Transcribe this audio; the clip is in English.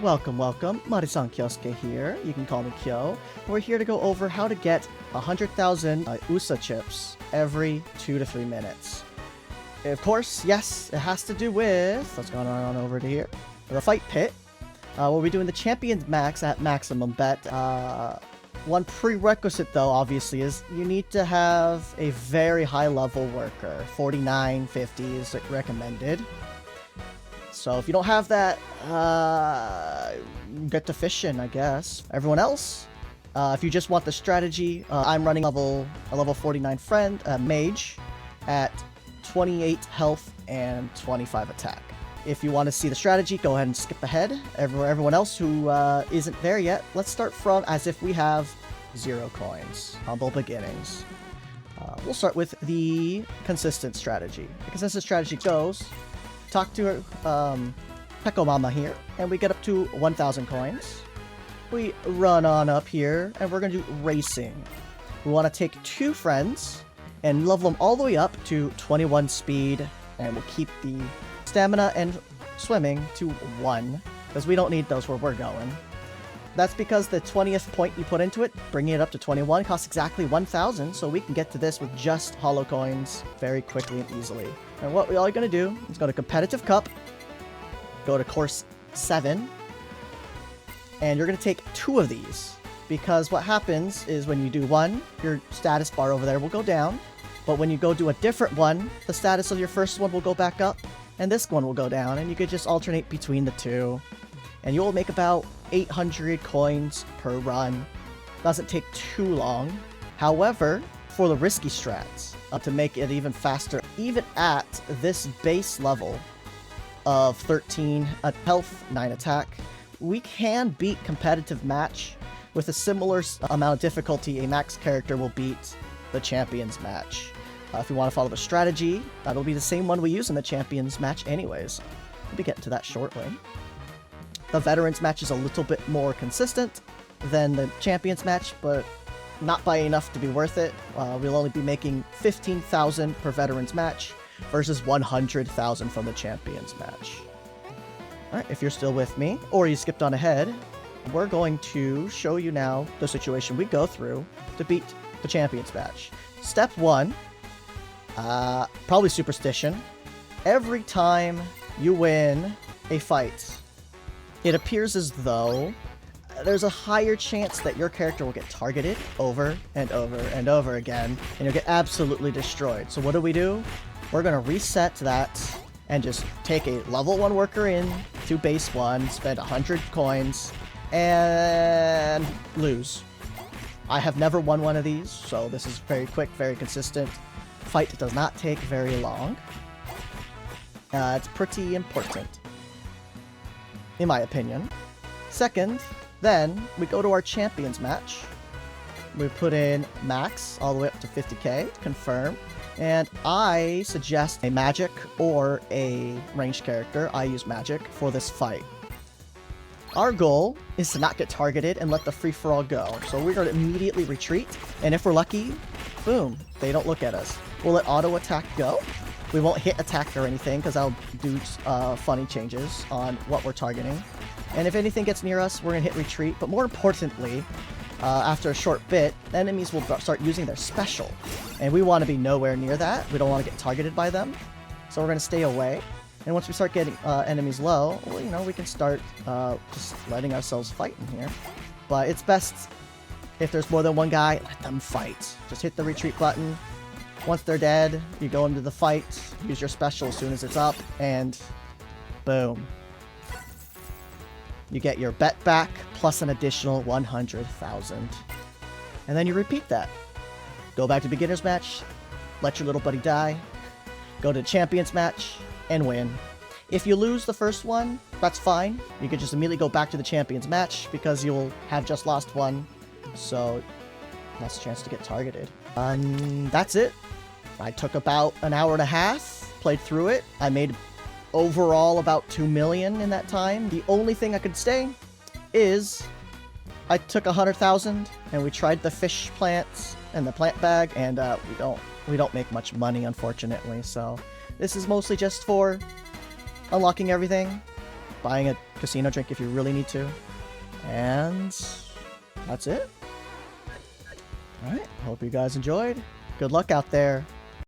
Welcome, Marisan Kyosuke here. You can call me Kyo. We're here to go over how to get 100,000 USA chips every 2 to 3 minutes. Of course, yes, it has to do with, let's go on over to here, the fight pit. We'll be doing the Champions Max at maximum bet. One prerequisite though, obviously, is you need to have a very high level worker. 49, 50 is recommended. So if you don't have that, get to fishing, I guess. Everyone else, if you just want the strategy, I'm running a level 49 friend, mage, at 28 health and 25 attack. If you want to see the strategy, go ahead and skip ahead. Everyone else who isn't there yet, let's start from as if we have 0 coins. Humble beginnings. We'll start with the consistent strategy. The consistent strategy goes, talk to Pekomama here, and we get up to 1,000 coins. We run on up here, and we're going to do racing. We want to take 2 friends and level them all the way up to 21 speed, and we'll keep the stamina and swimming to 1, because we don't need those where we're going. That's because the 20th point you put into it, bringing it up to 21, costs exactly 1,000, so we can get to this with just HoloCoins very quickly and easily. And what all you're going to do is go to Competitive Cup, go to Course 7, and you're going to take 2 of these. Because what happens is when you do one, your status bar over there will go down, but when you go do a different one, the status of your first one will go back up, and this one will go down, and you could just alternate between the 2. And you'll make about 800 coins per run. Doesn't take too long. However, for the risky strats, to make it even faster, even at this base level of 13 health, 9 attack, we can beat competitive match with a similar amount of difficulty. A max character will beat the champions match. If you want to follow the strategy, that'll be the same one we use in the champions match anyways. We'll be getting to that shortly. The veterans match is a little bit more consistent than the champions match, but not by enough to be worth it. We'll only be making 15,000 per veterans match versus 100,000 from the champions match. Alright, if you're still with me, or you skipped on ahead, we're going to show you now the situation we go through to beat the champions match. Step 1, probably superstition. Every time you win a fight, it appears as though there's a higher chance that your character will get targeted over and over and over again, and you'll get absolutely destroyed. So what do? We're going to reset that and just take a level 1 worker in to base 1, spend 100 coins, and lose. I have never won one of these, so this is very quick, very consistent. Fight does not take very long. It's pretty important, in my opinion. Second, then, we go to our champions match. We put in max all the way up to 50k, confirm. And I suggest a magic or a ranged character. I use magic for this fight. Our goal is to not get targeted and let the free-for-all go. So we're going to immediately retreat, and if we're lucky, boom, they don't look at us. We'll let auto attack go. We won't hit attack or anything, because I'll do funny changes on what we're targeting. And if anything gets near us, we're going to hit retreat. But more importantly, after a short bit, enemies will start using their special. And we want to be nowhere near that. We don't want to get targeted by them. So we're going to stay away. And once we start getting enemies low, well, we can start just letting ourselves fight in here. But it's best, if there's more than one guy, let them fight. Just hit the retreat button. Once they're dead, you go into the fight, use your special as soon as it's up, and boom. You get your bet back, plus an additional 100,000. And then you repeat that. Go back to beginner's match, let your little buddy die, go to champions match, and win. If you lose the first one, that's fine. You can just immediately go back to the champions match, because you'll have just lost one. So, less chance to get targeted. That's it. I took about an hour and a half, played through it. I made overall about 2 million in that time. The only thing I could say is I took 100,000 and we tried the fish plants and the plant bag, and we don't make much money, unfortunately. So this is mostly just for unlocking everything, buying a casino drink if you really need to. And that's it. Alright, hope you guys enjoyed. Good luck out there.